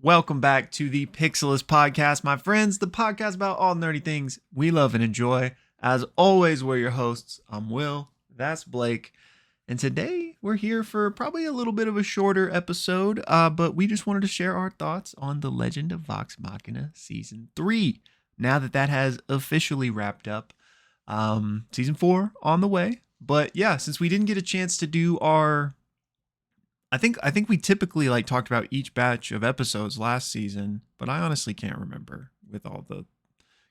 Welcome back to the Pixelists podcast, my friends, the podcast about all nerdy things we love and enjoy. As always, we're your hosts. I'm Will, that's Blake, and today we're here for probably a little bit of a shorter episode, but we just wanted to share our thoughts on The Legend of Vox Machina Season 3. Now that has officially wrapped up, Season 4 on the way. But yeah, since we didn't get a chance to do our I think we typically talked about each batch of episodes last season, but I honestly can't remember with all the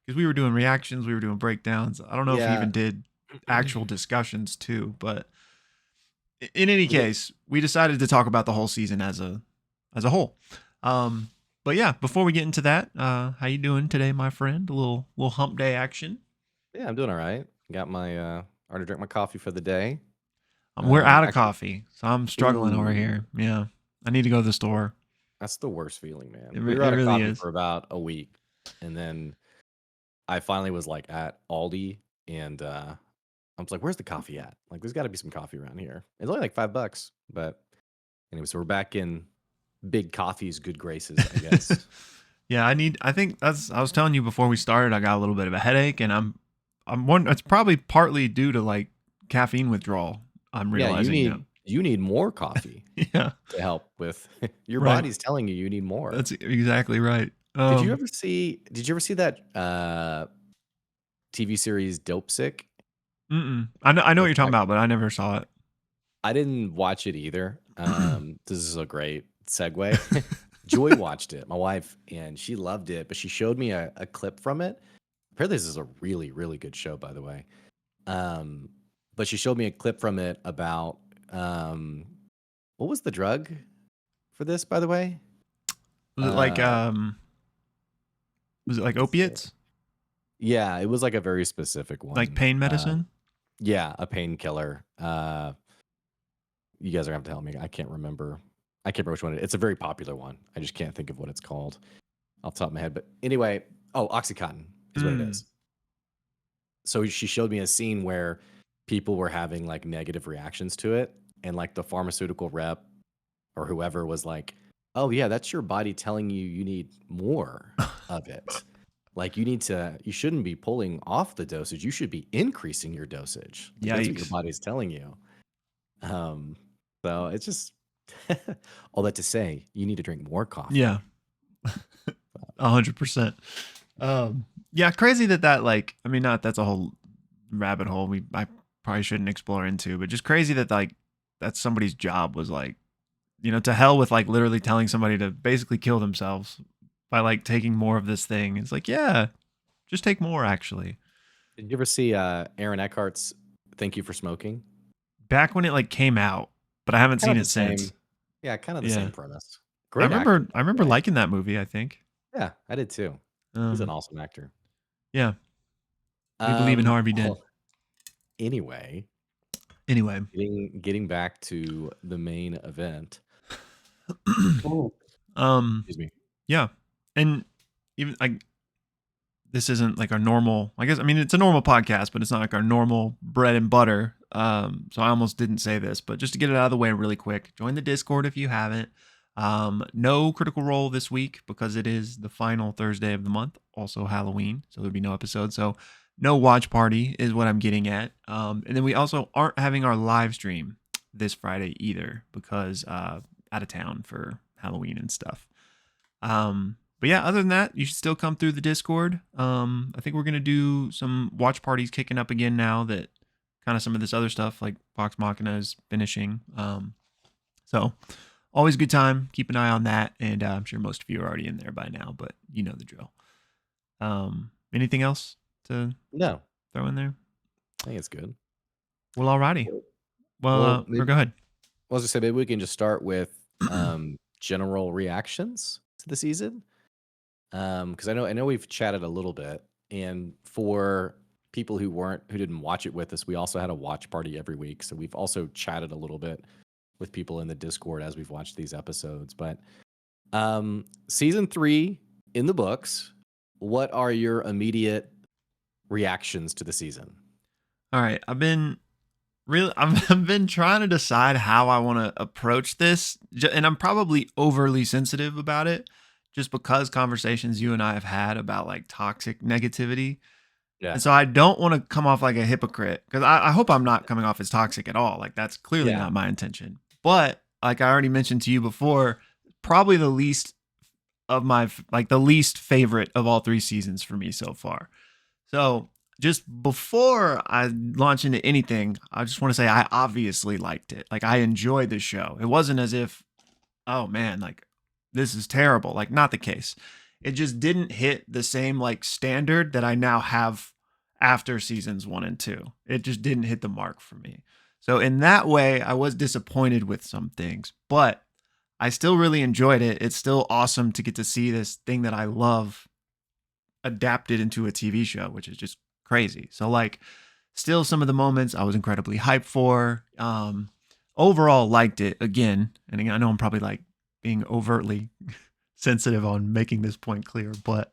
because we were doing reactions, we were doing breakdowns. I don't know if we Yeah. even did actual discussions too, but in any Yeah. case, we decided to talk about the whole season as a whole. But yeah, before we get into that, how you doing today, my friend? A little hump day action. Yeah, I'm doing all right. Got my already drank my coffee for the day. We're out of Actually, coffee, so I'm struggling over here. Yeah, I need to go to the store. that's the worst feeling, man. It, We were it out of really coffee is. for about a week, and then I finally was like at Aldi, and I was like, "Where's the coffee at? Like, there's got to be some coffee around here." It's only like $5, but anyway, so we're back in Big Coffee's good graces, I guess. Yeah, I think I was telling you before we started, I got a little bit of a headache, and I'm wondering, it's probably partly due to caffeine withdrawal. I'm Yeah, realizing now. you need more coffee Yeah, to help with your right. body's telling you need more. That's exactly right. Did you ever see that TV series Dope Sick? I know what With you're talking Mac- about, but I never saw it. I didn't watch it either. This is a great segue. Joy watched it, my wife, and she loved it, but she showed me a clip from it. Apparently, this is a really, really good show, by the way. But she showed me a clip from it about what was the drug for this, by the way? Was it was it like Let's see. opiates? Yeah, it was like a very specific one. Like pain medicine? Yeah, a painkiller. You guys are gonna have to help me. I can't remember. I can't remember which one it is. It's a very popular one. I just can't think of what it's called off the top of my head. But anyway, Oxycontin is what it is. So she showed me a scene where people were having like negative reactions to it, and like the pharmaceutical rep or whoever was like, "Oh yeah, that's your body telling you need more of it. Like you shouldn't be pulling off the dosage. You should be increasing your dosage. Like, that's what your Yikes. body's telling you." So it's just all that to say, you need to drink more coffee. Yeah. 100%. Yeah, crazy that I mean, not that's a whole rabbit hole I probably shouldn't explore into, but just crazy that that's somebody's job was to hell with literally telling somebody to basically kill themselves by taking more of this thing. It's yeah, just take more actually. Did you ever see Aaron Eckhart's "Thank You for Smoking"? Back when it came out, but I haven't seen it since. Yeah, kind of the same premise. Great. I remember liking that movie, I think. Yeah, I did too. He's an awesome actor. Yeah. We believe in Harvey Dent. Anyway, getting back to the main event. Excuse me. Yeah, and even this isn't like our normal. I mean it's a normal podcast, but it's not like our normal bread and butter. So I almost didn't say this, but just to get it out of the way really quick, join the Discord if you haven't. No Critical Role this week because it is the final Thursday of the month, also Halloween, so there'll be no episode. So no watch party is what I'm getting at. And then we also aren't having our live stream this Friday either because out of town for Halloween and stuff. But yeah, other than that, you should still come through the Discord. I think we're gonna do some watch parties kicking up again now that kind of some of this other stuff like Vox Machina is finishing. So always a good time. Keep an eye on that, and I'm sure most of you are already in there by now, but you know the drill. Anything else to throw in there? I think it's good. Well, alrighty. Well, go ahead. Well, as I said, maybe we can just start with general reactions to the season. Because I know we've chatted a little bit, and for people who didn't watch it with us, we also had a watch party every week. So we've also chatted a little bit with people in the Discord as we've watched these episodes. But season 3 in the books, what are your immediate reactions to the season? All right, I've been trying to decide how I want to approach this, and I'm probably overly sensitive about it just because conversations you and I have had about like toxic negativity. And Yeah. so I don't want to come off like a hypocrite because I hope I'm not coming off as toxic at all. Like that's clearly Yeah. not my intention. But like I already mentioned to you before, probably the least of my like the least favorite of all 3 seasons for me so far. So just before I launch into anything, I just want to say I obviously liked it. Like I enjoyed the show. It wasn't as if, oh man, like this is terrible. Like not the case. It just didn't hit the same like standard that I now have after seasons 1 and 2. It just didn't hit the mark for me. So in that way, I was disappointed with some things, but I still really enjoyed it. It's still awesome to get to see this thing that I love adapted into a TV show, which is just crazy. So like still some of the moments I was incredibly hyped for. Overall liked it again. And again, I know I'm probably like being overtly sensitive on making this point clear, but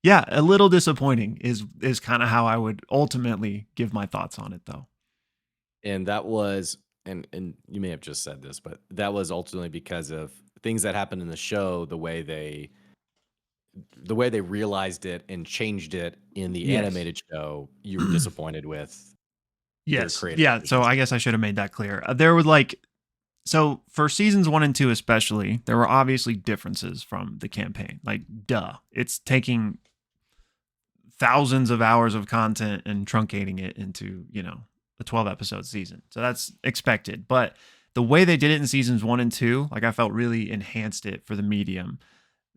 yeah, a little disappointing is kind of how I would ultimately give my thoughts on it though. And that was, and you may have just said this, but that was ultimately because of things that happened in the show, the way they realized it and changed it in the Yes. animated show, you were disappointed with their Yes. creative Yeah. So decisions. I guess I should have made that clear. There was like, so for seasons 1 and 2, especially, there were obviously differences from the campaign. Like, duh. It's taking thousands of hours of content and truncating it into, a 12 episode season. So that's expected. But the way they did it in seasons 1 and 2, like I felt really enhanced it for the medium.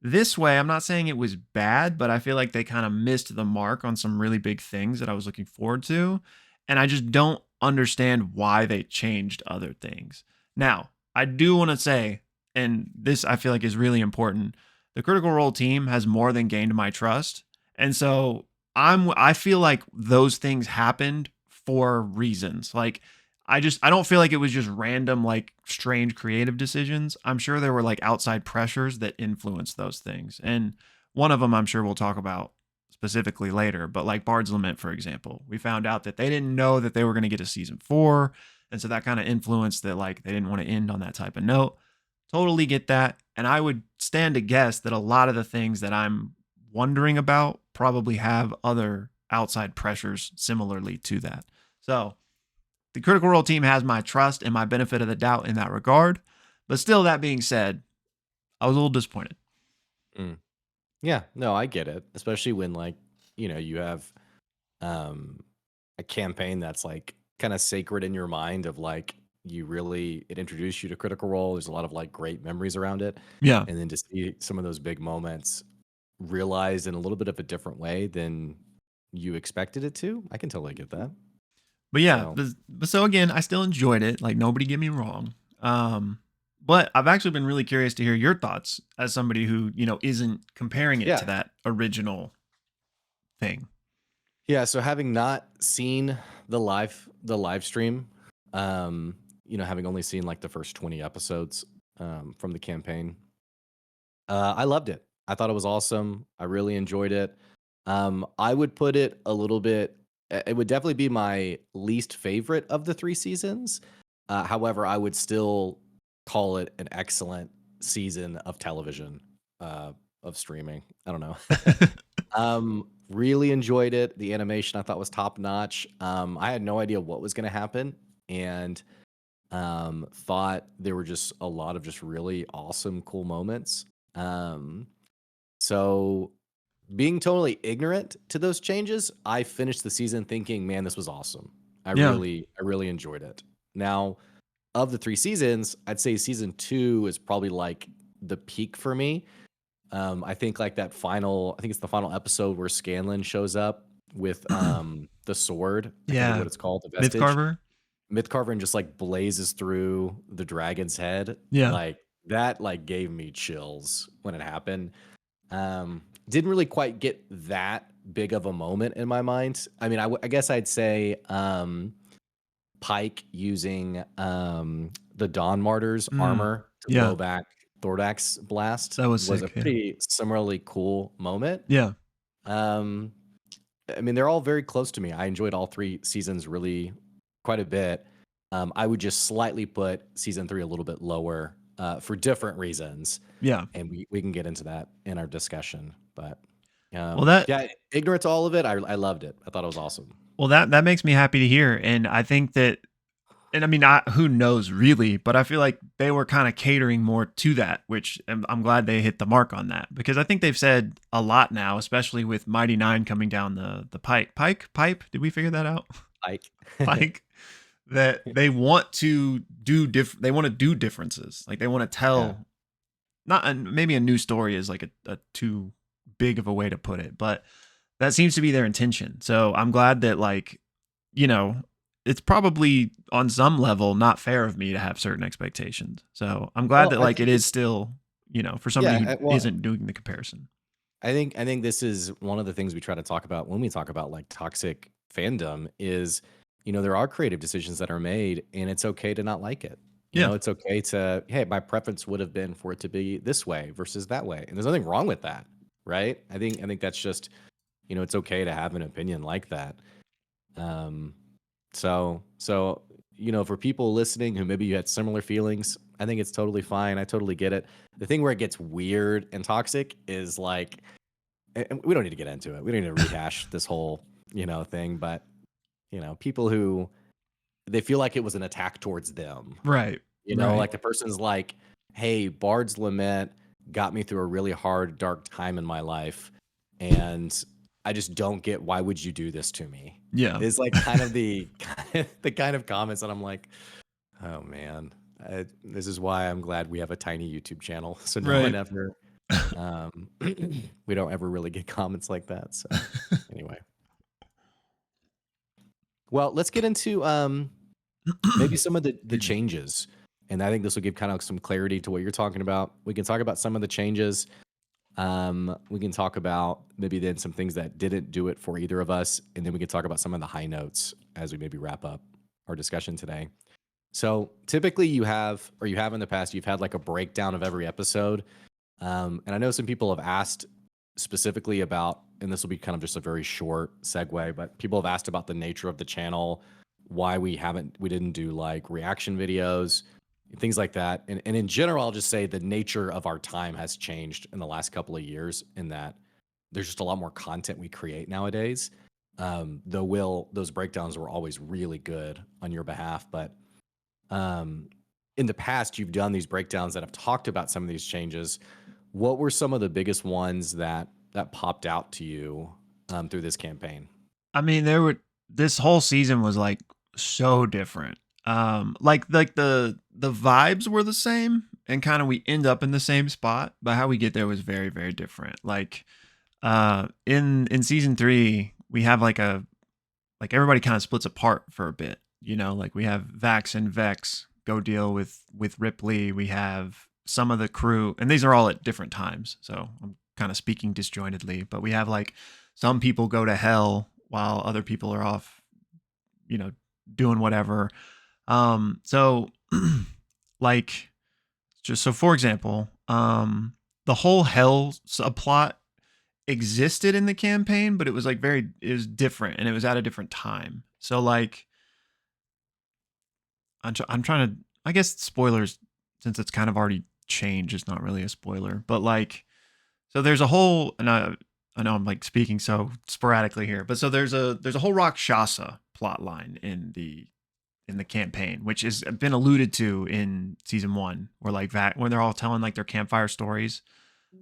This way, I'm not saying it was bad, but I feel like they kind of missed the mark on some really big things that I was looking forward to. And I just don't understand why they changed other things. Now, I do want to say, and this I feel like is really important, the Critical Role team has more than gained my trust. And so I feel like those things happened for reasons. Like I don't feel like it was just random, like strange creative decisions. I'm sure there were like outside pressures that influenced those things. And one of them I'm sure we'll talk about specifically later, but like Bard's Lament, for example, we found out that they didn't know that they were going to get a season 4. And so that kind of influenced that, like, they didn't want to end on that type of note. Totally get that. And I would stand to guess that a lot of the things that I'm wondering about probably have other outside pressures similarly to that. So the Critical Role team has my trust and my benefit of the doubt in that regard. But still, that being said, I was a little disappointed. Mm. Yeah, no, I get it. Especially when like, you have um a campaign that's like kind of sacred in your mind of like it introduced you to Critical Role. There's a lot of like great memories around it. Yeah. And then to see some of those big moments realized in a little bit of a different way than you expected it to, I can totally get that. But yeah, So but so again, I still enjoyed it. Like nobody get me wrong. But I've actually been really curious to hear your thoughts as somebody who, isn't comparing it to yeah. that original thing. Yeah, so having not seen the live stream, having only seen like the first 20 episodes from the campaign, I loved it. I thought it was awesome. I really enjoyed it. I would put it a little bit. It would definitely be my least favorite of the 3 seasons. However, I would still call it an excellent season of television, of streaming. I don't know. Really enjoyed it. The animation I thought was top notch. I had no idea what was going to happen, and thought there were just a lot of just really awesome, cool moments. Um, so being totally ignorant to those changes, I finished the season thinking, man, this was awesome. I Yeah. really, I really enjoyed it. Now, of the 3 seasons, I'd say season 2 is probably like the peak for me. I think like I think it's the final episode where Scanlan shows up with the sword. I can't think of Yeah. what it's called, the Myth vestige. Carver. Mythcarver and just like blazes through the dragon's head. Yeah. Like that like gave me chills when it happened. Didn't really quite get that big of a moment in my mind. I mean, I guess I'd say Pike using the Dawn Martyr's Mm. armor to blow Yeah. back Thordak's blast That was was a sick. Yeah. pretty similarly cool moment. Yeah. Um, I mean, they're all very close to me. I enjoyed all 3 seasons really quite a bit. I would just slightly put season 3 a little bit lower for different reasons, Yeah. and we can get into that in our discussion. But Well, that yeah, ignorant to all of it, I loved it. I thought it was awesome. that makes me happy to hear, and I think that, and I mean, who knows really, but I feel like they were kind of catering more to that, which I'm glad they hit the mark on that, because I think they've said a lot now, especially with Mighty Nine coming down the pipe. Did we figure that out? Like, Pike. That they want to do they want to do differences. Like they want to yeah. tell, not maybe a new story is like a too big of a way to put it, but that seems to be their intention. So I'm glad that, like, you know, it's probably on some level not fair of me to have certain expectations. So I'm glad Well, that, I like, it think is still, for somebody yeah. who Well, isn't doing the comparison. I think this is one of the things we try to talk about when we talk about like toxic fandom is, there are creative decisions that are made and it's okay to not like it. Yeah. It's okay to, hey, my preference would have been for it to be this way versus that way. And there's nothing wrong with that, right? I think that's just, it's okay to have an opinion like that. Um so for people listening who maybe you had similar feelings, I think it's totally fine. I totally get it. The thing where it gets weird and toxic is like, and we don't need to get into it. We don't need to rehash this whole, thing, but people who they feel like it was an attack towards them. Right. Right. Like the person's like, "Hey, Bard's Lament got me through a really hard, dark time in my life, and I just don't get why would you do this to me?" Yeah. Is like kind of the the kind of comments that I'm like, "Oh man, this is why I'm glad we have a tiny YouTube channel, so no one Right. ever um, we don't ever really get comments like that." So anyway, well, let's get into maybe some of the Excuse me. changes, and I think this will give kind of some clarity to what you're talking about. We can talk about some of the changes. We can talk about maybe then some things that didn't do it for either of us, and then we can talk about some of the high notes as we maybe wrap up our discussion today. So typically, you have in the past, you've had like a breakdown of every episode, and I know some people have asked specifically about, and this will be kind of just a very short segue, but people have asked about the nature of the channel, why we didn't do like reaction videos, things like that. And in general, I'll just say the nature of our time has changed in the last couple of years in that there's just a lot more content we create nowadays. Though those breakdowns were always really good on your behalf, but in the past, you've done these breakdowns that have talked about some of these changes. What were some of the biggest ones that popped out to you through this campaign? I mean, this whole season was like so different. Like the vibes were the same, and kind of we end up in the same spot, but how we get there was very, very different. Like in season 3, we have like everybody kind of splits apart for a bit. Like we have Vax and Vex go deal with Ripley. We have some of the crew, and these are all at different times. So I'm kind of speaking disjointedly, but we have like some people go to hell while other people are off, you know, doing whatever. So like just so for example, the whole hell subplot existed in the campaign, but it was like it was different and it was at a different time. So like I'm trying to, I guess spoilers, since it's kind of already changed, it's not really a spoiler, but like, so there's a whole, and I know I'm like speaking so sporadically here, but so there's a whole Rakshasa plot line in the campaign, which has been alluded to in season 1, where like when they're all telling like their campfire stories,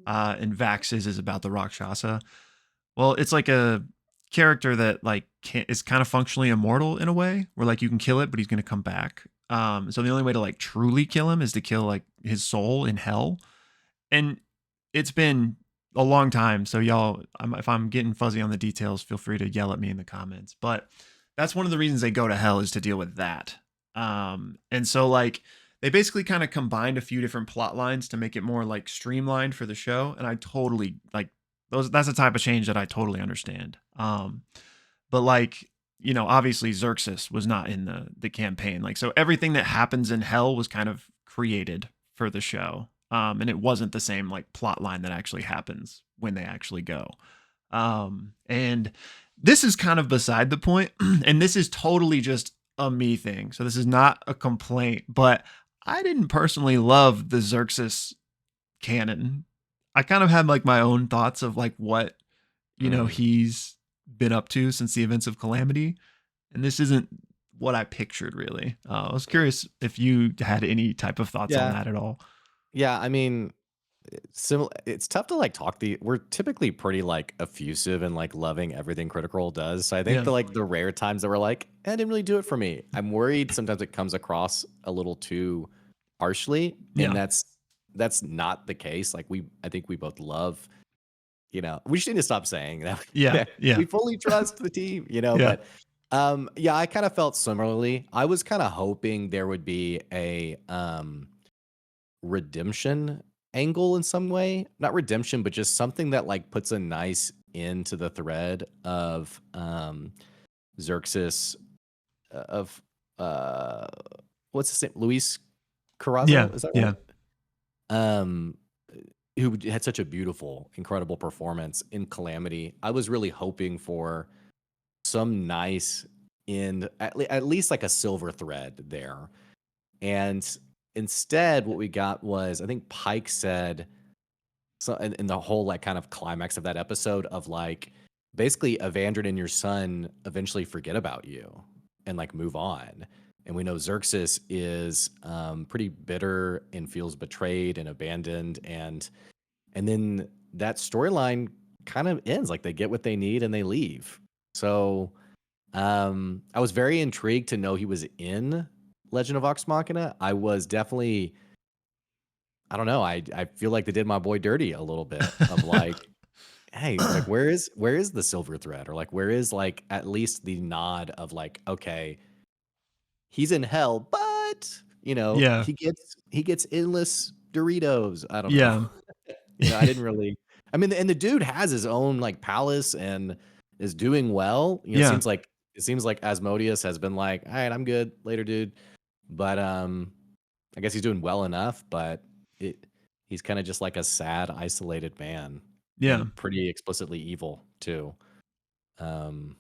and Vax's is about the Rakshasa. Well, it's like a character that like is kind of functionally immortal in a way, where like you can kill it, but he's gonna come back. So the only way to like truly kill him is to kill like his soul in hell. And it's been a long time, so y'all, if I'm getting fuzzy on the details, feel free to yell at me in the comments. But that's one of the reasons they go to hell, is to deal with that. And so like they basically kind of combined a few different plot lines to make it more like streamlined for the show, and I totally like those. That's the type of change that I totally understand. But like, obviously Xerxes was not in the campaign. Like, so everything that happens in hell was kind of created for the show. And it wasn't the same like plot line that actually happens when they actually go. And this is kind of beside the point, and this is totally just a me thing. So this is not a complaint, but I didn't personally love the Xerxes canon. I kind of had like my own thoughts of like what, Mm. he's been up to since the events of Calamity. And this isn't what I pictured really. I was curious if you had any type of thoughts on Yeah. that at all. Yeah, I mean, it's tough to like talk we're typically pretty like effusive and like loving everything Critical Role does. So I think Yeah. the rare times that we're like, it didn't really do it for me. I'm worried sometimes it comes across a little too harshly, and Yeah. that's not the case. Like I think we both love, we just need to stop saying that Yeah. Yeah. we fully trust the team, Yeah. but yeah, I kind of felt similarly. I was kind of hoping there would be a redemption angle in some way. Not redemption, but just something that like puts a nice end to the thread of Xerxes of uh what's his name? Luis Yeah. Carrazzo, is that Yeah. right? Um who had such a beautiful, incredible performance in Calamity. I was really hoping for some nice end, at least like a silver thread there. And instead, what we got was, I think Pike said, so in the whole like kind of climax of that episode of like, basically Evandrin and your son eventually forget about you and like move on. And we know Xerxes is pretty bitter and feels betrayed and abandoned, and then that storyline kind of ends. Like they get what they need and they leave. So I was very intrigued to know he was in Legend of Vox Machina. I was definitely, I don't know. I feel like they did my boy dirty a little bit of like, hey, like where is the silver thread, or like where is like at least the nod of like, okay, he's in hell, but Yeah. he gets endless Doritos. I don't know. Yeah. I didn't really. I mean, and the dude has his own like palace and is doing well. Yeah. It seems like Asmodeus has been like, all right, I'm good later, dude. But I guess he's doing well enough. But he's kind of just like a sad, isolated man, Yeah. and pretty explicitly evil too. Um,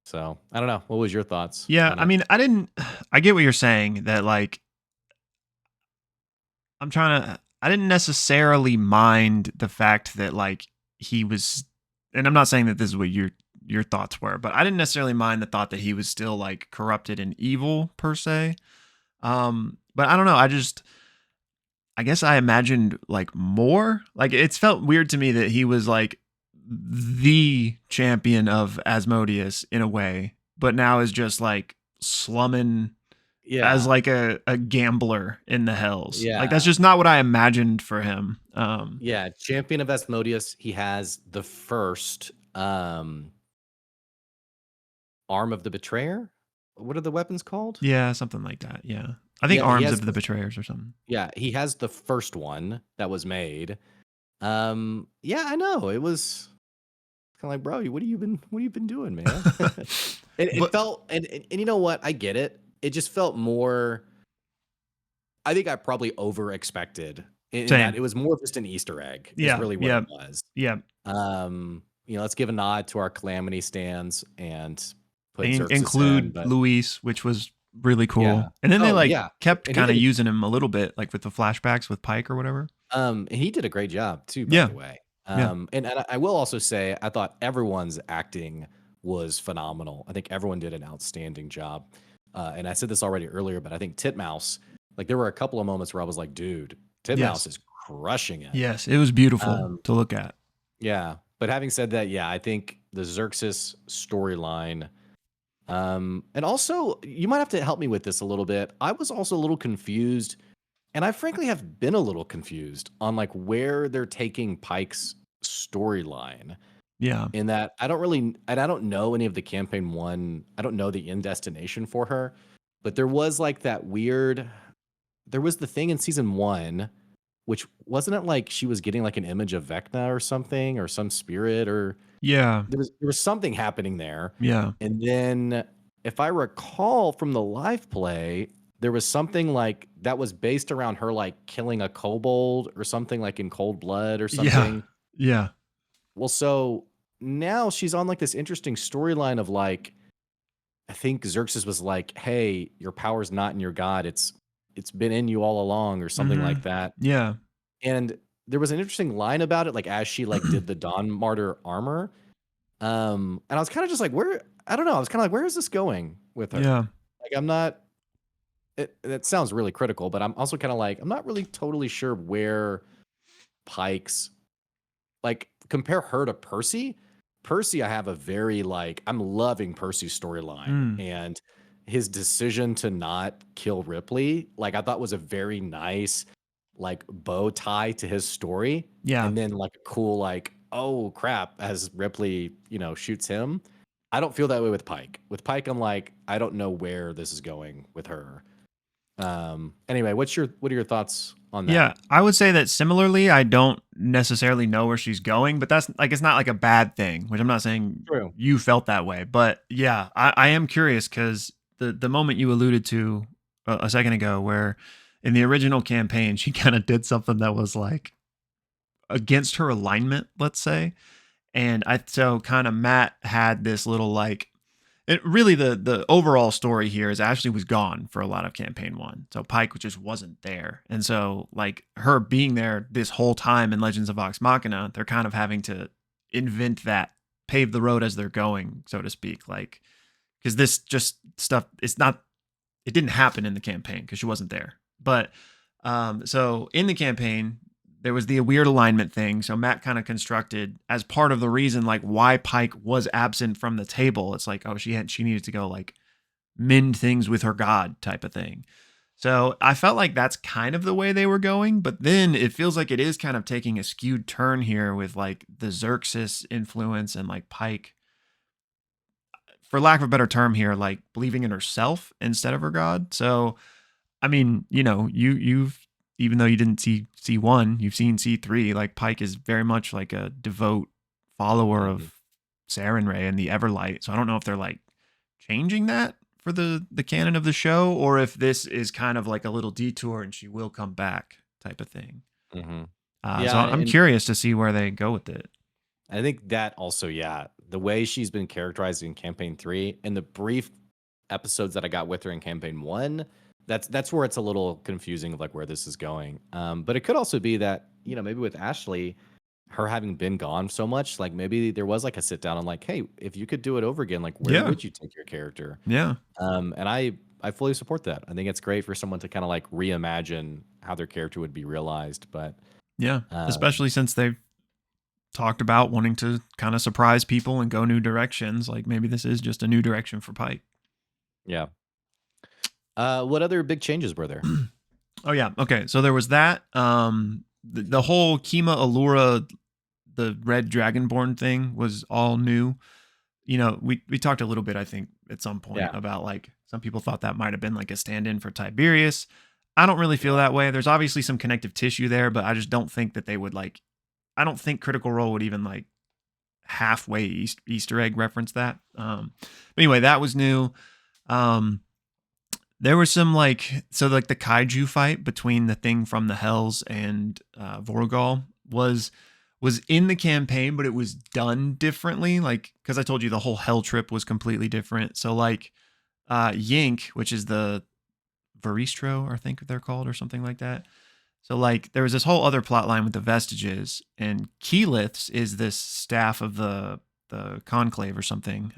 so I don't know. What was your thoughts Yeah. on I it? mean, I get what you're saying that like, I didn't necessarily mind the fact that like he was, and I'm not saying that this is what your thoughts were, but I didn't necessarily mind the thought that he was still like corrupted and evil per se. But I don't know. I guess I imagined like more. Like it's felt weird to me that he was like the champion of Asmodeus in a way, but now is just like slumming as Yeah, like a gambler in the hells. Like that's yeah. just not what I imagined for him. Yeah, champion of Asmodeus. He has the first arm of the betrayer. What are the weapons called? Yeah, something like that. Yeah. I think Yeah, he Arms has of the Betrayers or something. he has the first one that was made. Yeah, I know. It was kind of like, bro, what have you been doing, man? It But felt, and you know what? I get it. It just felt more. I think I probably over expected in that same. it was more of just an Easter egg, is Yeah. really what it Yeah. was. Yeah. Let's give a nod to our Calamity stands and put And Xerxes in, include but Luis, which was really yeah. cool. And then they Oh like yeah, kept and he kind of did. using him a little bit, like with the flashbacks with Pike or whatever. And he did a great job too, by Yeah. the way. Yeah. And I will also say, I thought everyone's acting was phenomenal. I think everyone did an outstanding job. And I said this already earlier, but I think Titmouse, like there were a couple of moments where I was like, dude, Titmouse Yes. is crushing it. Yes. It was beautiful Um, to look at. yeah. But having said that, yeah, I think the Xerxes storyline, and also you might have to help me with this a little bit. I was also a little confused, and I frankly have been a little confused on like where they're taking Pike's storyline. Yeah. In that I don't know any of the campaign one. I don't know the end destination for her, but there was like that weird. There was the thing in season one, which wasn't it like she was getting like an image of Vecna or something, or some spirit, or Yeah. there was something happening there. Yeah. And then if I recall from the live play, there was something like that was based around her like killing a kobold or something, like in cold blood or Yeah. something. Yeah. Well, so now she's on like this interesting storyline of like, I think Xerxes was like, "Hey, your power's not in your god; it's been in you all along or something Mm-hmm. like that. Yeah. And there was an interesting line about it, like as she like did the Dawn Martyr armor. And I was kind of just like, where I don't know. I was kind of like, where is this going with her? Yeah. Like, I'm not. It sounds really critical, but I'm also kind of like, I'm not really totally sure where Pike's like compare her to Percy. Percy, I have a very like I'm loving Percy's storyline Mm. and his decision to not kill Ripley, like I thought was a very nice like bow tie to his story. Yeah. And then like a cool like, oh crap, as Ripley, shoots him. I don't feel that way with Pike. With Pike, I'm like, I don't know where this is going with her. Anyway, what are your thoughts on that? Yeah, I would say that similarly, I don't necessarily know where she's going, but that's like it's not like a bad thing, which I'm not saying True. you felt that way. But yeah, I am curious because the moment you alluded to a second ago, where in the original campaign, she kind of did something that was like against her alignment, let's say. And I so kind of Matt had this little like it really the overall story here is Ashley was gone for a lot of campaign one. So Pike just wasn't there. And so like her being there this whole time in Legends of Vox Machina, they're kind of having to invent that, pave the road as they're going, so to speak. Like because this just stuff it didn't happen in the campaign because she wasn't there. But so in the campaign, there was the weird alignment thing. So Matt kind of constructed as part of the reason like why Pike was absent from the table. It's like, oh, she needed to go like mend things with her god type of thing. So I felt like that's kind of the way they were going, but then it feels like it is kind of taking a skewed turn here with like the Xerxes influence and like Pike, for lack of a better term here, like believing in herself instead of her god. So I mean, you've even though you didn't see C1, you've seen C3. Like Pike is very much like a devout follower Mhm. of Sarenrae and the Everlight. So I don't know if they're like changing that for the canon of the show, or if this is kind of like a little detour and she will come back type of thing. Mhm. So Yeah, I'm and curious to see where they go with it. I think that also, yeah, the way she's been characterized in campaign 3 and the brief episodes that I got with her in campaign 1, that's where it's a little confusing of like where this is going. But it could also be that, maybe with Ashley, her having been gone so much, like maybe there was like a sit down and like, hey, if you could do it over again, like where Yeah, would you take your character? yeah, And I fully support that. I think it's great for someone to kind of like reimagine how their character would be realized. But yeah. um, Especially since they've talked about wanting to kind of surprise people and go new directions. Like maybe this is just a new direction for Pike. yeah. What other big changes were there? Oh yeah. Okay. So there was that. The whole Kima Allura, the red dragonborn thing was all new. We talked a little bit, I think, at some point Yeah. about like some people thought that might have been like a stand-in for Tiberius. I don't really feel that way. There's obviously some connective tissue there, but I just don't think that they would like. I don't think Critical Role would even like halfway Easter egg reference that. But anyway, that was new. Um, there was some like like the kaiju fight between the thing from the Hells and Vorgal was in the campaign, but it was done differently. Like because I told you the whole Hell trip was completely different. So like Yink, which is the Varistro, I think they're called, or something like that. So like there was this whole other plot line with the vestiges, and Keyliths is this staff of the conclave or something.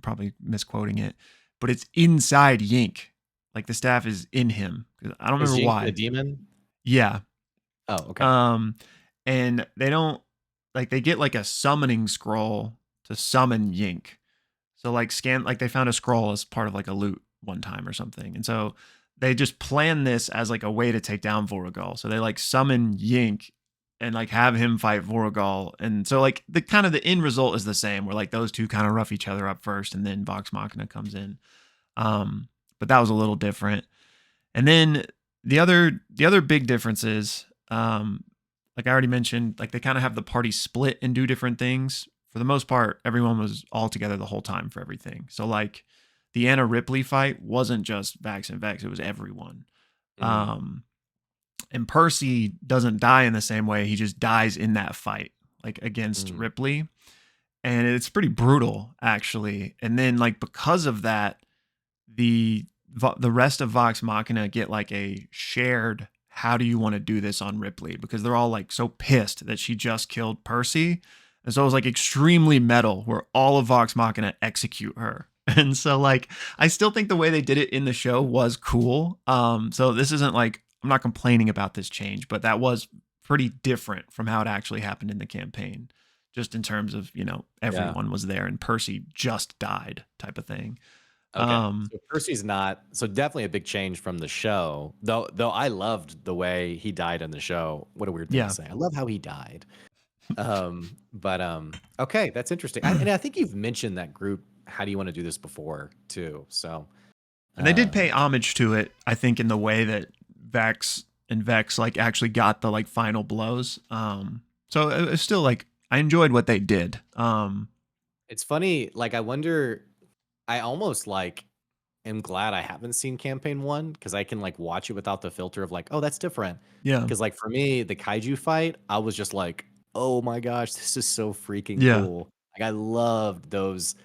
Probably misquoting it, but it's inside Yink. Like the staff is in him. I don't Is remember Jink the why. demon? Yeah. Oh, okay. Um, and they don't like they get like a summoning scroll to summon Yink. So like they found a scroll as part of like a loot one time or something. And so they just plan this as like a way to take down Voragal. So they like summon Yink and like have him fight Voragal. And so like the kind of the end result is the same where like those two kind of rough each other up first and then Vox Machina comes in. Um, but that was a little different. And then the other big difference is like I already mentioned, like they kind of have the party split and do different things. For the most part, everyone was all together the whole time for everything. So like the Anna Ripley fight wasn't just Vax and Vex, it was everyone. Mm, Um and Percy doesn't die in the same way. He just dies in that fight, like against mm, Ripley. And it's pretty brutal, actually. And then like because of that, the the rest of Vox Machina get like a shared, how do you want to do this on Ripley? Because they're all like so pissed that she just killed Percy. And so it was like extremely metal where all of Vox Machina execute her. And so like I still think the way they did it in the show was cool. So this isn't like, I'm not complaining about this change, but that was pretty different from how it actually happened in the campaign. Just in terms of, Yeah. everyone was there and Percy just died type of thing. Okay. Um, So Percy's not so definitely a big change from the show. Though I loved the way he died in the show. What a weird thing to yeah. say. I love how he died. But okay, that's interesting. And I think you've mentioned that group, how do you want to do this before too. So And they did pay um homage to it, I think, in the way that Vex and Vex like actually got the like final blows. So it was still like I enjoyed what they did. it's funny, like I wonder, I almost like am glad I haven't seen campaign one because I can like watch it without the filter of like, oh, that's different. Yeah, Because like for me, the kaiju fight, I was just like, oh my gosh, this is so freaking yeah, cool. Like I loved those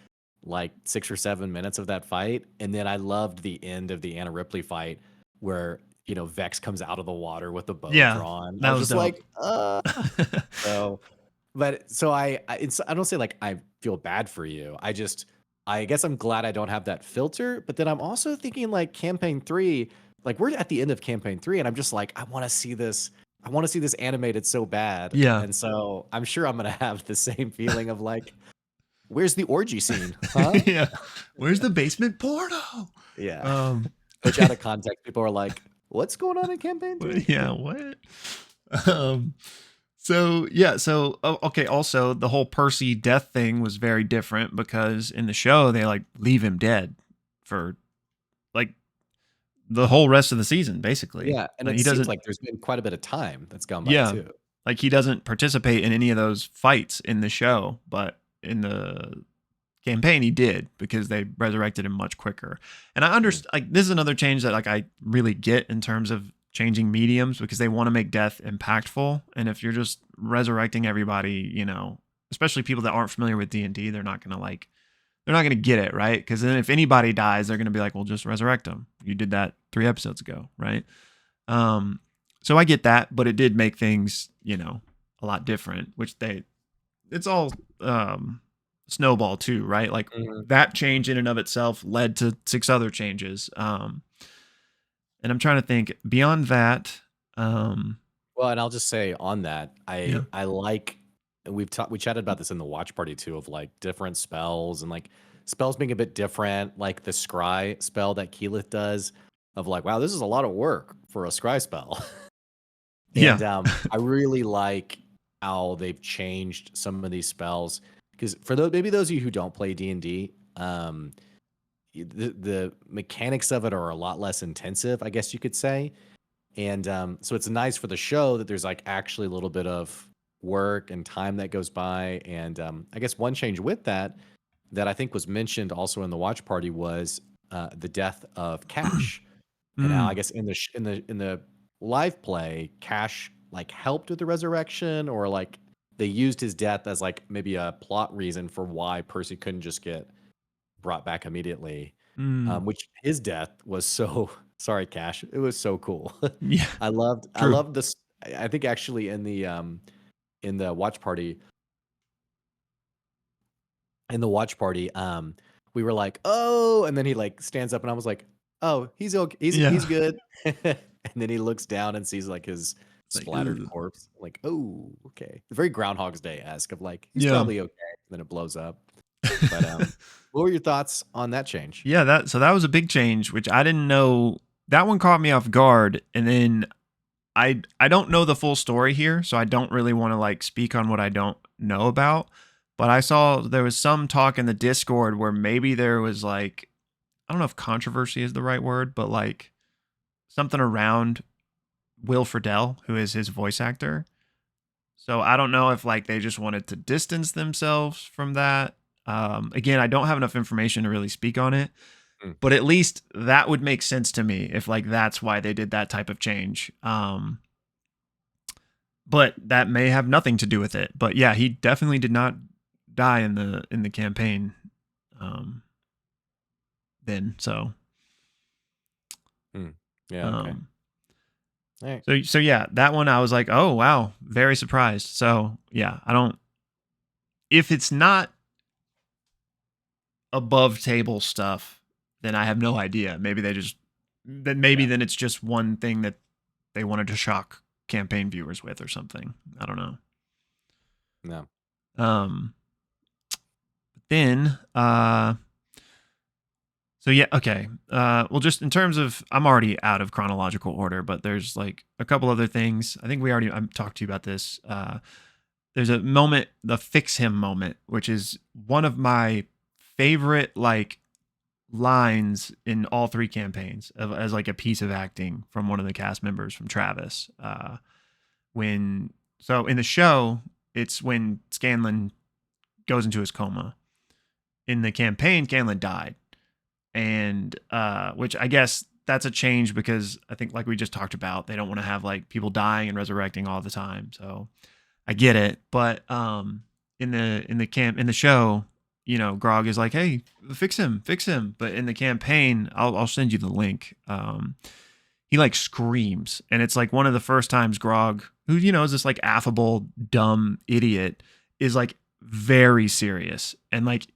like 6 or 7 minutes of that fight. And then I loved the end of the Anna Ripley fight where, Vex comes out of the water with the bow yeah. drawn. I That was was just dope. like, so but so I don't say like I feel bad for you. I guess I'm glad I don't have that filter, but then I'm also thinking like campaign 3, like we're at the end of campaign 3 and I'm just like I want to see this. I want to see this animated so bad. Yeah, And so I'm sure I'm going to have the same feeling of like where's the orgy scene? Huh? yeah. Where's the basement portal? Yeah. Um, Which out of context people are like what's going on in campaign 3? yeah. What? Um, So yeah, okay. Also, the whole Percy death thing was very different because in the show they like leave him dead for like the whole rest of the season, basically. Yeah, and Like it he seems doesn't, like there's been quite a bit of time that's gone by yeah, too. like he doesn't participate in any of those fights in the show, but in the campaign he did because they resurrected him much quicker. And I Mm. understand like this is another change that like I really get in terms of changing mediums because they want to make death impactful. And if you're just resurrecting everybody, especially people that aren't familiar with D&D, they're not gonna get it, right? Because then if anybody dies, they're gonna be like, well, just resurrect them. You did that 3 episodes ago, right? Um, so I get that, but it did make things, a lot different, which it's all snowball too, right? Like Mhm. that change in and of itself led to 6 other changes. And I'm trying to think beyond that. Well, and I'll just say on that, I Yeah. I like and we chatted about this in the watch party too of like different spells and like spells being a bit different, like the scry spell that Keyleth does of like, wow, this is a lot of work for a scry spell. Yeah. And I really like how they've changed some of these spells because for those maybe those of you who don't play D&D, the mechanics of it are a lot less intensive, I guess you could say. And so it's nice for the show that there's like actually a little bit of work and time that goes by. And I guess one change with that that I think was mentioned also in the watch party was the death of Cash. And now I Mm, guess in the live play, Cash like helped with the resurrection, or like they used his death as like maybe a plot reason for why Percy couldn't just get brought back immediately. mm. Which his death was so sorry, Cash. It was so cool. Yeah. I True. loved this. I think actually in the watch party we were like, "Oh," and then he like stands up and I was like, "Oh, he's okay. Yeah. He's good." And then he looks down and sees like his It's like, splattered ugh. corpse. Like, "Oh, okay." Very Groundhog's Day-esque of like, he's Yeah. probably okay. Then it blows up. But what were your thoughts on that change? Yeah, that was a big change, which I didn't know. That one caught me off guard, and then I don't know the full story here, so I don't really want to like speak on what I don't know about. But I saw there was some talk in the Discord where maybe there was like I don't know if controversy is the right word, but like something around Will Friedle, who is his voice actor. So I don't know if like they just wanted to distance themselves from that. Again, I don't have enough information to really speak on it, Mm. but at least that would make sense to me if like that's why they did that type of change. But that may have nothing to do with it. But yeah, he definitely did not die in the campaign. Um, then so Mm. Yeah. Okay. Um, All right. so yeah, that one I was like, oh wow, very surprised. So yeah, I don't. If it's not above table stuff, then I have no idea. Maybe they just Yeah. then it's just one thing that they wanted to shock campaign viewers with or something. I don't know. No. Um, then so yeah, okay. Well, just in terms of, I'm already out of chronological order, but there's like a couple other things. I think we already I talked to you about this. There's a moment, the fix him moment, which is one of my favorite like lines in all three campaigns as like a piece of acting from one of the cast members, from Travis. When so in the show, it's when Scanlan goes into his coma. In the campaign, Scanlan died, and which I guess that's a change because I think, like we just talked about, they don't want to have like people dying and resurrecting all the time. So I get it, but in the show, Grog is like, "Hey, fix him, fix him." But in the campaign, I'll send you the link. He like screams, and it's like one of the first times Grog, who is this like affable dumb idiot, is like very serious, and like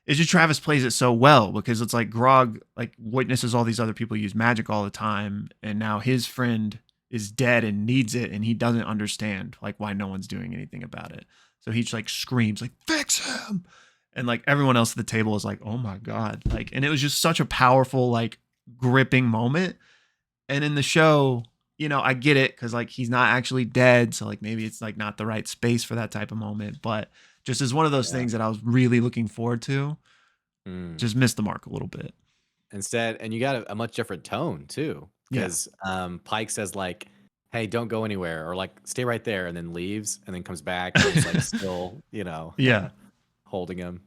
it's just Travis plays it so well because it's like Grog like witnesses all these other people use magic all the time, and now his friend is dead and needs it, and he doesn't understand like why no one's doing anything about it. So he just like screams like fix him, and like everyone else at the table is like, oh my god, like, and it was just such a powerful like gripping moment. And in the show, I get it because like he's not actually dead, so like maybe it's like not the right space for that type of moment, but just as one of those Yeah. things that I was really looking forward to, Mm. just missed the mark a little bit. Instead, and you got a much different tone too, Yeah. because Pike says like, "Hey, don't go anywhere," or like, "Stay right there," and then leaves, and then comes back, and he's like still, Yeah. holding him.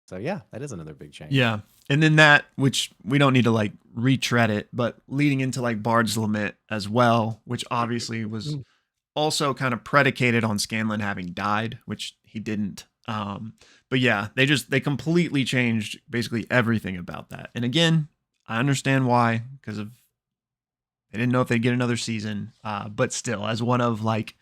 So yeah, that is another big change. Yeah. And then that, which we don't need to like retread it, but leading into like Bard's Lament as well, which obviously was Mm. also kind of predicated on Scanlan having died, which he didn't. But yeah, they completely changed basically everything about that. And again, I understand why, because of they didn't know if they'd get another season. But still, as one of like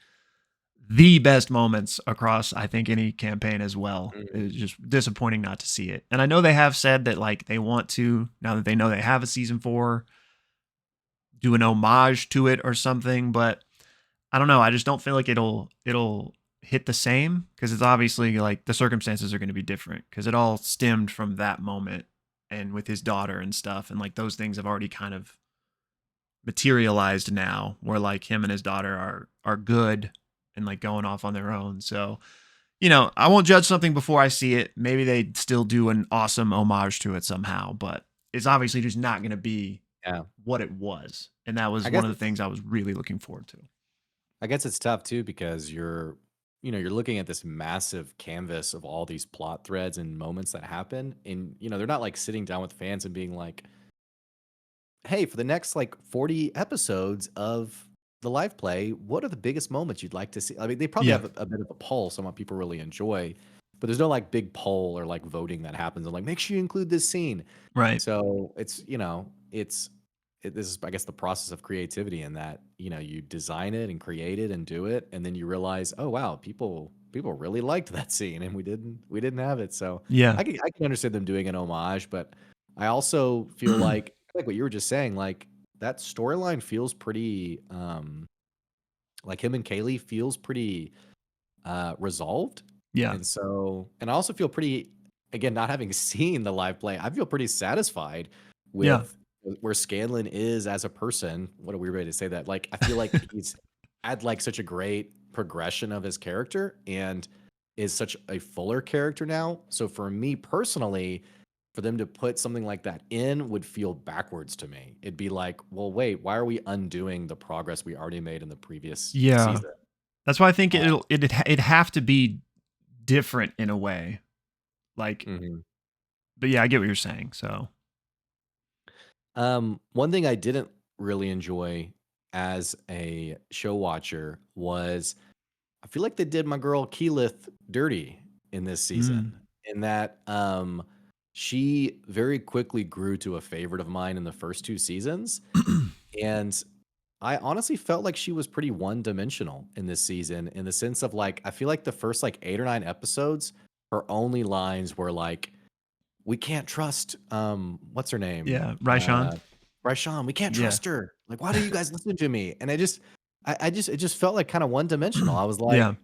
the best moments across, I think, any campaign as well. Mm. It's just disappointing not to see it. And I know they have said that like they want to, now that they know they have a season 4, do an homage to it or something, but I don't know. I just don't feel like it'll hit the same because it's obviously like the circumstances are going to be different because it all stemmed from that moment and with his daughter and stuff, and like those things have already kind of materialized now where like him and his daughter are good and like going off on their own. So, I won't judge something before I see it. Maybe they still do an awesome homage to it somehow, but it's obviously just not going to be Yeah, what it was. And that was I one guess of the it's things I was really looking forward to. I guess it's tough too because you're looking at this massive canvas of all these plot threads and moments that happen, and they're not like sitting down with fans and being like, "Hey, for the next like 40 episodes of the live play, what are the biggest moments you'd like to see?" I mean, they probably Yeah. have a bit of a pulse on what people really enjoy, but there's no like big poll or like voting that happens and like make sure you include this scene. Right. So this is, I guess, the process of creativity in that you design it and create it and do it, and then you realize, oh wow, people really liked that scene, and we didn't have it. So Yeah. I can understand them doing an homage, but I also feel like what you were just saying, like that storyline feels pretty, like him and Kaylee feels pretty resolved, Yeah. and I also feel pretty, again, not having seen the live play, I feel pretty satisfied Yeah. with where Scanlan is as a person. What are we ready to say that? Like, I feel like he's had like such a great progression of his character and is such a fuller character now. So for me personally, for them to put something like that in would feel backwards to me. It'd be like, well, wait, why are we undoing the progress we already made in the previous Yeah. season? That's why I think it'd have to be different in a way. Like, Mhm. but yeah, I get what you're saying. So, One thing I didn't really enjoy as a show watcher was I feel like they did my girl Keyleth dirty in this mm, season. In that, she very quickly grew to a favorite of mine in the first 2 seasons, and I honestly felt like she was pretty one-dimensional in this season in the sense of, like, I feel like the first, like, 8 or 9 episodes, her only lines were like, "We can't trust, what's her name? Yeah, Raishan. Rayshawn, we can't Yeah. trust her. Like, why do you guys listen to me?" And I just it just felt like kinda one-dimensional. I was Yeah.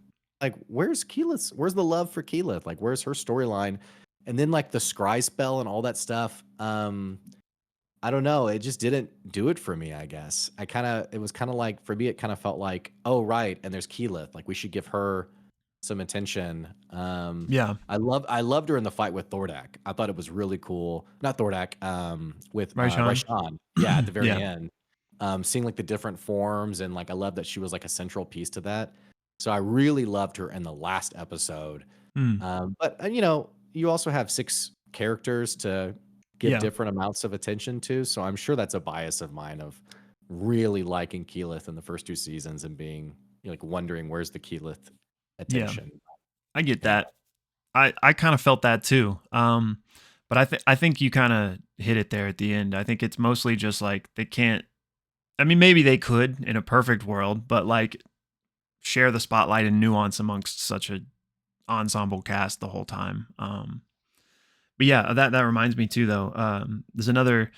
like, "Where's Keyleth? Where's the love for Keyleth? Like, where's her storyline?" And then, like, the scry spell and all that stuff, I don't know, it just didn't do it for me, I guess. It was kinda like for me, it kinda felt like, "Oh, right, and there's Keyleth, like, we should give her some attention." Yeah. I loved her in the fight with Thordak. I thought it was really cool. Not Thordak, with, Raishan. Raishan. Yeah, at the very Yeah. end. Seeing, like, the different forms and, like, I love that she was, like, a central piece to that. So I really loved her in the last episode. Mm. But, you also have 6 characters to give Yeah. different amounts of attention to, so I'm sure that's a bias of mine of really liking Keyleth in the first 2 seasons and being, like, wondering where's the Keyleth Yeah. attention. I get Yeah. that. I kind of felt that too. But I think you kind of hit it there at the end. I think it's mostly just like they can't. I mean, maybe they could in a perfect world, but like share the spotlight and nuance amongst such a ensemble cast the whole time. But yeah, that reminds me too though. There's another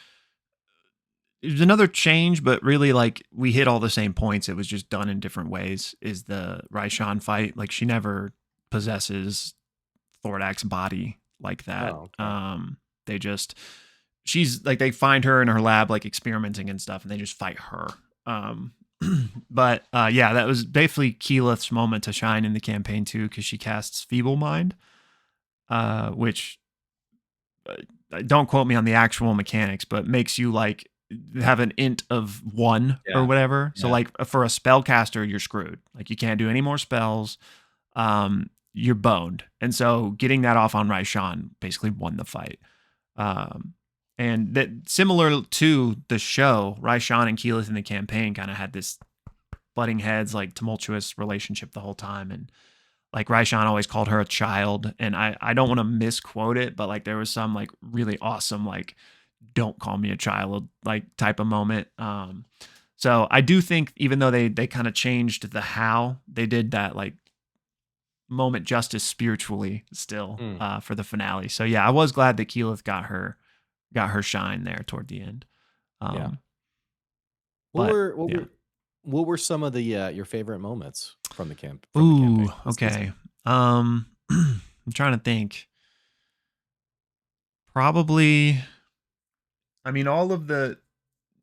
change, but really like we hit all the same points. It was just done in different ways. Is the Raishan fight? Like she never possesses Thordak's body like that. Oh, okay. They just she's like they find her in her lab like experimenting and stuff, and they just fight her. Um, but yeah, that was basically Keyleth's moment to shine in the campaign too, because she casts Feeble Mind, which don't quote me on the actual mechanics, but makes you like have an int of 1 or Yeah, whatever. So yeah. like for a spellcaster, you're screwed. Like you can't do any more spells. You're boned. And so getting that off on Raishan basically won the fight. Um, and that similar to the show, Raishan and Keyleth in the campaign kind of had this butting heads, like tumultuous relationship the whole time. And like Raishan always called her a child. And I don't want to misquote it, but like there was some like really awesome, like, don't call me a child, like type of moment. So I do think even though they kind of changed the how, they did that like moment justice spiritually still Mm, for the finale. So yeah, I was glad that Keyleth got her shine there toward the end. yeah. Um, What but were what yeah. were what were some of the, your favorite moments from the campaign Ooh, this season? okay. I'm trying to think. Probably, I mean, all of the,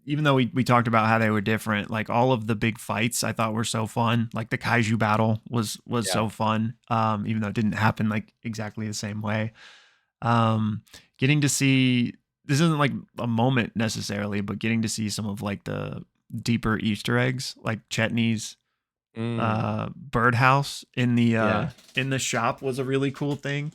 even though we talked about how they were different, like all of the big fights I thought were so fun. Like the kaiju battle was Yeah. so fun. Even though it didn't happen like exactly the same way. Um, getting to see, this isn't like a moment necessarily, but getting to see some of like the deeper Easter eggs, like Chetney's Mm, birdhouse yeah. in the shop was a really cool thing.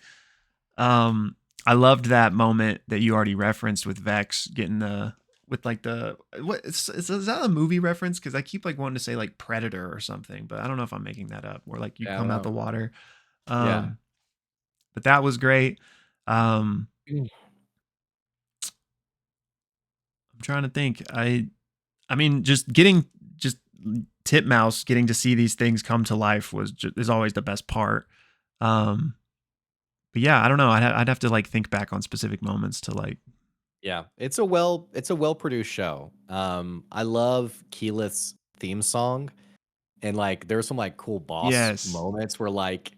Um, I loved that moment that you already referenced with Vex getting the with like the what is that a movie reference? Because I keep like wanting to say like Predator or something, but I don't know if I'm making that up. Where like you Yeah, I don't come out know. the water. Yeah. Um, but that was great. Um, Mm. I'm trying to think. I mean, just getting just Titmouse getting to see these things come to life is always the best part. Um, but yeah, I don't know. I'd have to like think back on specific moments to like. Yeah, it's a well-produced show. I love Keyleth's theme song, and, like, there's some, like, cool boss Yes, moments where, like,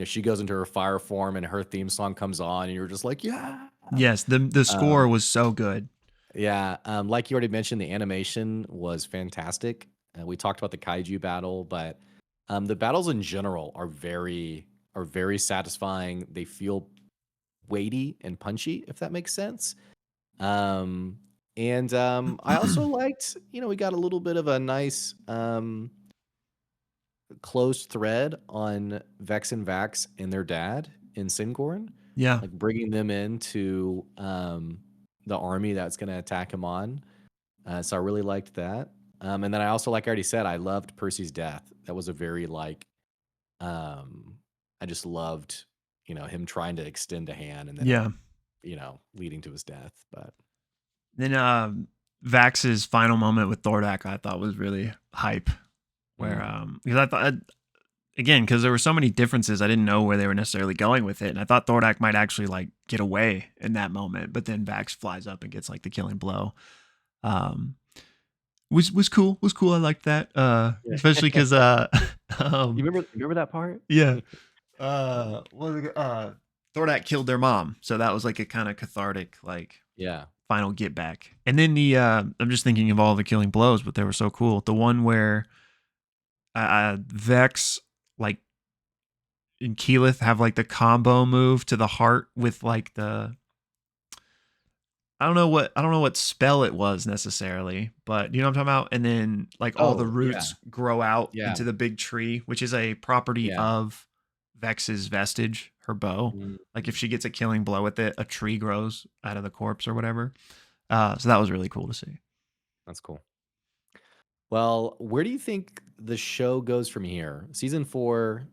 she goes into her fire form and her theme song comes on, and you're just like, "Yeah!" yes. The score Um, was so good. yeah, like you already mentioned, the animation was fantastic. We talked about the kaiju battle, but, the battles in general are very satisfying. They feel weighty and punchy, if that makes sense. Um, I also liked, we got a little bit of a nice closed thread on Vex and Vax and their dad in Singorn, Yeah. like bringing them into the army that's going to attack him on. So I really liked that. And then I also, like I already said, I loved Percy's death. That was a very like, um, I just loved, him trying to extend a hand and then it, Yeah. leading to his death. But Then Vax's final moment with Thordak I thought was really hype. Where because I thought again, because there were so many differences, I didn't know where they were necessarily going with it, and I thought Thordak might actually like get away in that moment, but then Vax flies up and gets like the killing blow. Was cool. Was cool. I liked that. Especially because you remember that part? yeah. What was it? Thordak killed their mom, so that was like a kind of cathartic like Yeah. final get back. And then the I'm just thinking of all the killing blows, but they were so cool. The one where Vex like and Keyleth have like the combo move to the heart with like the I don't know what spell it was necessarily, but you know what I'm talking about? And then like all the Oh, yeah. roots grow out Yeah. into the big tree, which is a property Yeah. of Vex's vestige, her bow. Like if she gets a killing blow with it, a tree grows out of the corpse or whatever. So that was really cool to see. That's cool. Well, where do you think the show goes from here? Season 4,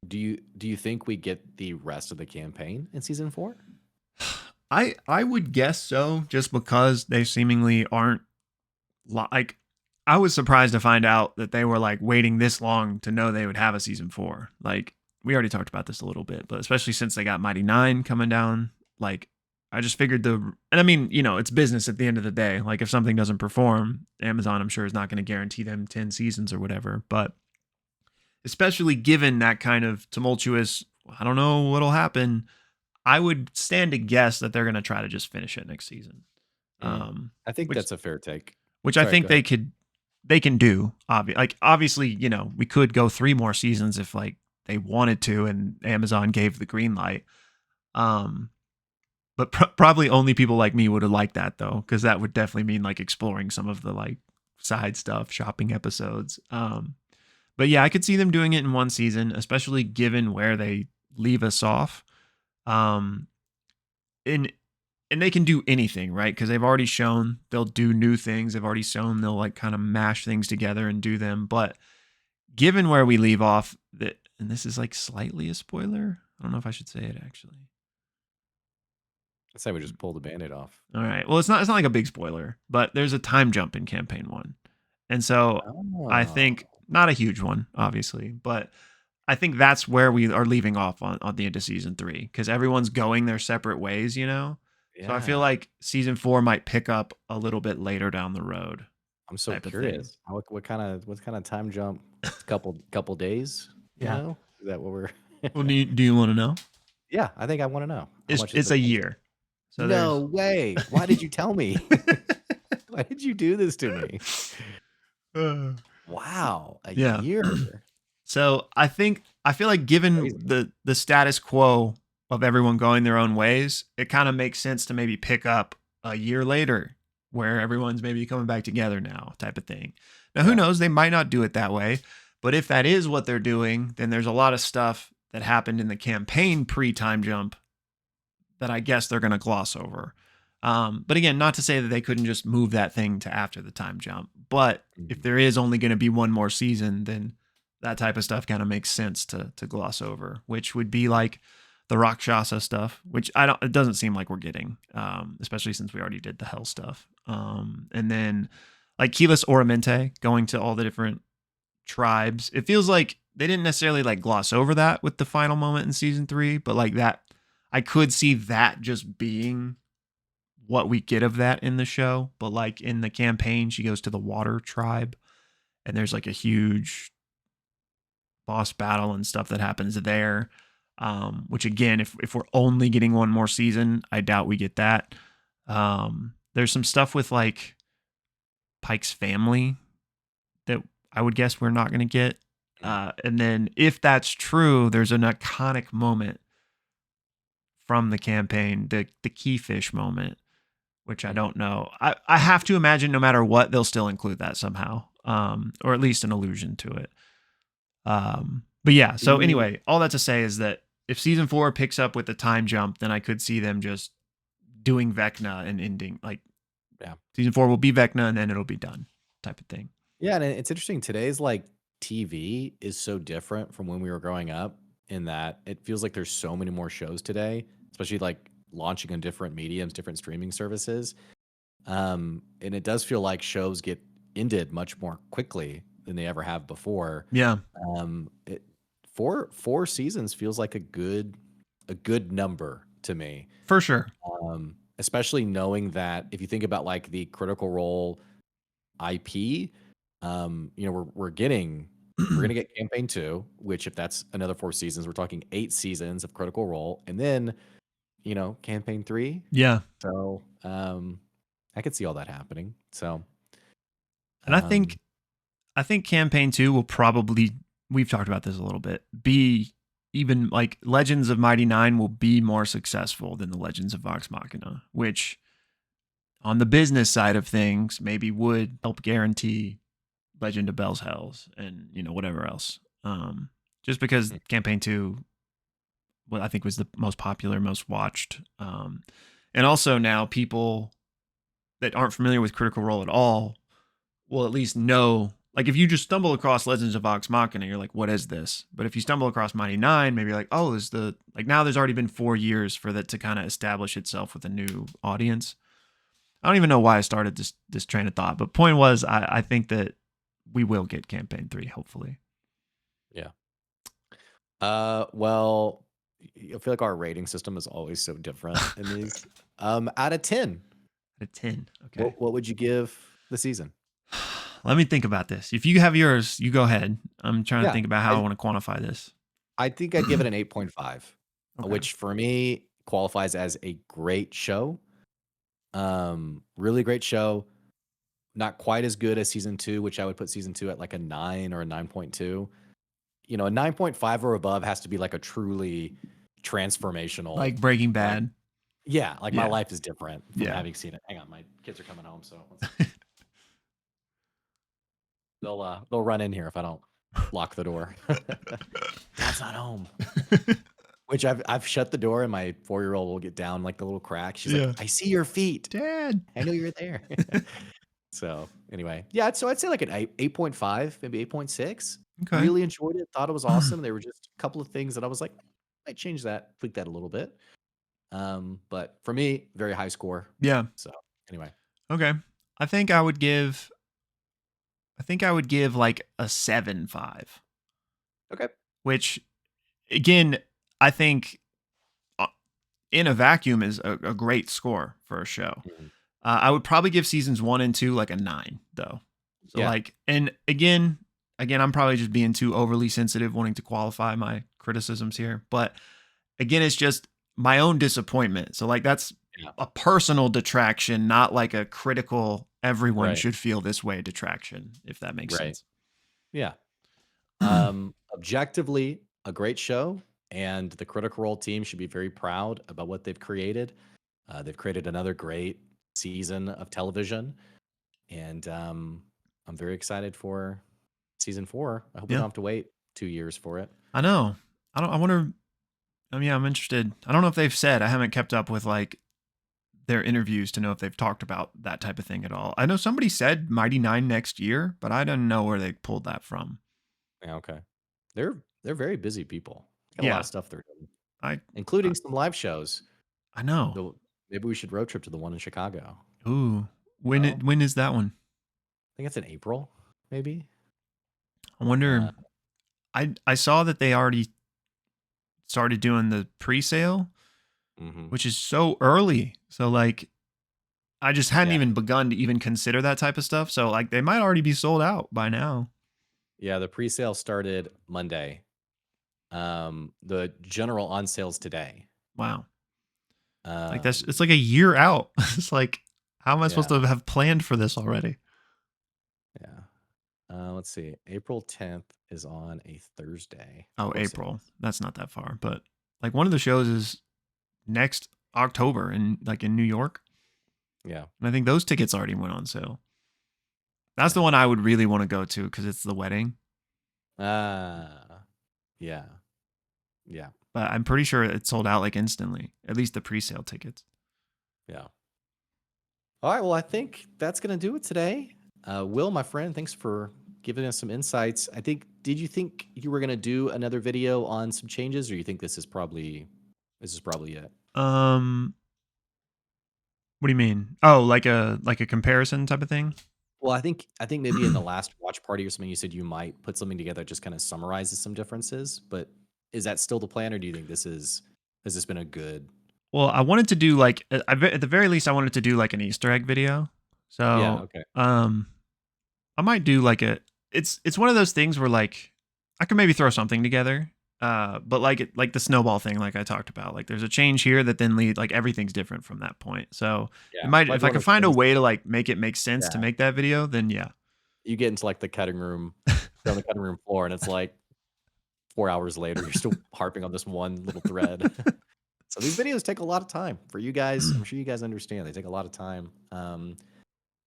do you think we get the rest of the campaign in season 4? I would guess so, just because they seemingly aren't like. I was surprised to find out that they were like waiting this long to know they would have a season 4. Like we already talked about this a little bit, but especially since they got Mighty 9 coming down, like I just figured and I mean, it's business at the end of the day. Like if something doesn't perform, Amazon I'm sure is not going to guarantee them 10 seasons or whatever, but especially given that kind of tumultuous, I don't know what'll happen. I would stand to guess that they're going to try to just finish it next season. I think Which that's a fair take. I Sorry, think go ahead. they can do. Obviously, we could go 3 more seasons if like they wanted to, and Amazon gave the green light. But probably only people like me would have liked that though, because that would definitely mean like exploring some of the like side stuff, shopping episodes. But yeah, I could see them doing it in one season, especially given where they leave us off. Um, and they can do anything, right? Because they've already shown they'll do new things. They've already shown they'll like kind of mash things together and do them. But given where we leave off, and this is like slightly a spoiler. I don't know if I should say it actually. I say we just pull the band-aid off. All right. Well, it's not like a big spoiler, but there's a time jump in campaign 1. And so I think not a huge one, obviously, but I think that's where we are leaving off on the end of season 3, because everyone's going their separate ways, So I feel Yeah. like season 4 might pick up a little bit later down the road. I'm so type of thing. curious. What kind of time jump? Couple days? Yeah. Is that what we're? Well, do you want to know? Yeah, I think I want to know. How much is It's the a time year. jump? So No way. Why did you tell me? Why did you do this to me? Wow, a Yeah. year. So I feel like given Crazy. the status quo of everyone going their own ways, it kind of makes sense to maybe pick up a year later where everyone's maybe coming back together now, type of thing. Now, who Yeah. knows? They might not do it that way, but if that is what they're doing, then there's a lot of stuff that happened in the campaign pre-time jump that I guess they're going to gloss over. But again, not to say that they couldn't just move that thing to after the time jump. But if there is only going to be one more season, then that type of stuff kind of makes sense to gloss over, which would be like the Rakshasa stuff, which it doesn't seem like we're getting, especially since we already did the Hell stuff. And then like Keyless Oramente going to all the different tribes. It feels like they didn't necessarily like gloss over that with the final moment in season 3, but like that, I could see that just being what we get of that in the show. But like in the campaign, she goes to the water tribe and there's like a huge boss battle and stuff that happens there. Which again, if we're only getting one more season, I doubt we get that. There's some stuff with like Pike's family that I would guess we're not going to get. And then if that's true, there's an iconic moment from the campaign, the keyfish moment, which I don't know. I have to imagine no matter what, they'll still include that somehow, or at least an allusion to it. But yeah, so anyway, all that to say is that if season 4 picks up with the time jump, then I could see them just doing Vecna and ending like, Yeah. Season 4 will be Vecna and then it'll be done, type of thing. Yeah, and it's interesting. Today's like TV is so different from when we were growing up in that it feels like there's so many more shows today, especially like launching on different mediums, different streaming services. And it does feel like shows get ended much more quickly than they ever have before. Yeah, It four seasons feels like a good number to me. for sure. Especially knowing that if you think about like the Critical Role IP, we're gonna get campaign 2, which if that's another 4 seasons, we're talking 8 seasons of Critical Role, and then campaign 3. Yeah. So I could see all that happening. So And um I think campaign 2 will probably, we've talked about this a little bit, be even like Legends of Mighty 9 will be more successful than the Legends of Vox Machina, which on the business side of things maybe would help guarantee Legend of Bell's Hells and whatever else. Just because campaign 2, what I think was the most popular, most watched, and also now people that aren't familiar with Critical Role at all will at least know. Like if you just stumble across Legends of Vox Machina, you're like, what is this? But if you stumble across Mighty Nine, maybe you're like, oh, is the like now there's already been 4 years for that to kind of establish itself with a new audience. I don't even know why I started this train of thought, but point was, I think that we will get campaign 3, hopefully. yeah. Well, I feel like our rating system is always so different in these. Out of 10, A 10. Okay. what would you give the season? Let me think about this. If you have yours, you go ahead. I'm trying to Yeah, think about how I I want to quantify this. I think I'd give it an 8.5, Okay. which for me qualifies as a great show. Really great show. Not quite as good as season 2, which I would put season 2 at like a 9 or a 9.2. A 9.5 or above has to be like a truly transformational. Like Breaking Like, Bad. yeah, like my Yeah. life is different from Yeah. having seen it. Hang on, my kids are coming home, so they'll run in here if I don't lock the door. Dad's not home. Which I've shut the door and my 4-year-old will get down like the little crack. She's like, Yeah. I see your feet. Dad. I knew you were there. So anyway, yeah. So I'd say like an 8.5, maybe 8.6. Okay. Really enjoyed it. Thought it was awesome. There were just a couple of things that I was like, I might change that, tweak that a little bit. But for me, very high score. Yeah. So anyway, Okay. I think I would give like a 7.5, okay. which again, I think in a vacuum is a great score for a show. Mhm. I would probably give seasons 1 and 2 like a 9 though. So Yeah. like, and again, I'm probably just being too overly sensitive, wanting to qualify my criticisms here. But again, it's just my own disappointment. So like that's Yeah. a personal detraction, not like a critical, everyone Right. should feel this way detraction, if that makes Right. sense. Yeah. Objectively, a great show, and the Critical Role team should be very proud about what they've created. They've created another great season of television, and I'm very excited for season 4. I hope we Yeah. don't have to wait 2 years for it. I know. I wonder. I mean, yeah, I'm interested. I don't know if they've said, I haven't kept up with like their interviews to know if they've talked about that type of thing at all. I know somebody said Mighty Nine next year, but I don't know where they pulled that from. Yeah, okay. They're very busy people. Got a lot Yeah. of stuff they're doing, I, including some live shows. I know. So maybe we should road trip to the one in Chicago. Ooh. Oh, When is that one? I think it's in April, maybe. I wonder. Uh, I saw that they already started doing the pre-sale, mhm. which is so early. So like I just hadn't Yeah, even begun to even consider that type of stuff. So like they might already be sold out by now. yeah. The pre-sale started Monday. The general on sales today. Wow. Like that's Um, it's like a year out. It's like how am I supposed yeah, to have planned for this already? yeah. Let's see. April 10th is on a Thursday. Of Oh, course it April. is. That's not that far, but like one of the shows is next October in New York. Yeah, And I think those tickets already went on sale. That's the yeah. one I would really want to go to because it's the wedding. Yeah, yeah, But I'm pretty sure it sold out like instantly, at least the pre-sale tickets. yeah. All right. Well, I think that's gonna do it today. Will, my friend, thanks for giving us some insights. Did you think you were gonna do another video on some changes, or you think this is probably it? What do you mean? Oh, like a comparison type of thing? Well, I think maybe in the last watch party or something, you said you might put something together that just kind of summarizes some differences. But is that still the plan, or do you think has this been a good? Well, I wanted to do like at the very least, I wanted to do like an Easter egg video. Yeah. So, Okay. I might do like a. It's one of those things where like I could maybe throw something together. But like the snowball thing, like I talked about, like there's a change here that then lead like everything's different from that point. So it Yeah. might Might if be I one could of those find a things. way to like make it make sense to Yeah. make that video, then yeah. You get into like the cutting room, you're on the cutting room floor, and it's like 4 hours later, you're still harping on this one little thread. So these videos take a lot of time for you guys. I'm sure you guys understand they take a lot of time.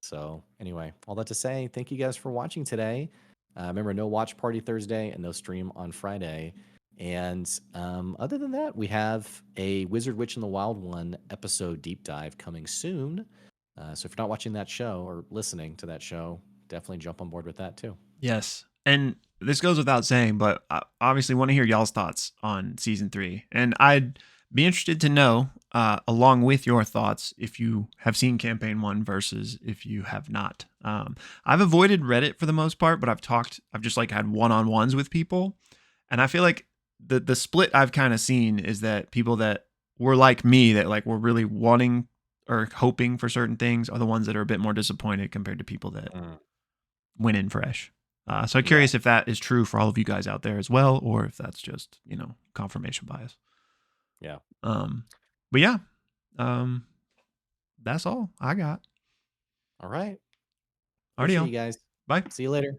So anyway, all that to say, thank you guys for watching today. Remember, no watch party Thursday and no stream on Friday. And other than that, we have a Wizard Witch in the Wild One episode deep dive coming soon. So if you're not watching that show or listening to that show, definitely jump on board with that too. Yes. And this goes without saying, but I obviously want to hear y'all's thoughts on season 3. And I'd be interested to know, along with your thoughts, if you have seen campaign 1 versus if you have not. I've avoided Reddit for the most part, but I've just like had one-on-ones with people. And I feel like the split I've kind of seen is that people that were like me, that like were really wanting or hoping for certain things, are the ones that are a bit more disappointed compared to people that Mm, went in fresh. So I'm yeah. curious if that is true for all of you guys out there as well, or if that's just confirmation bias. Yeah. Um, but yeah, um, that's all I got. All right. Alrighty, Appreciate y'all. you guys. Bye. See you later.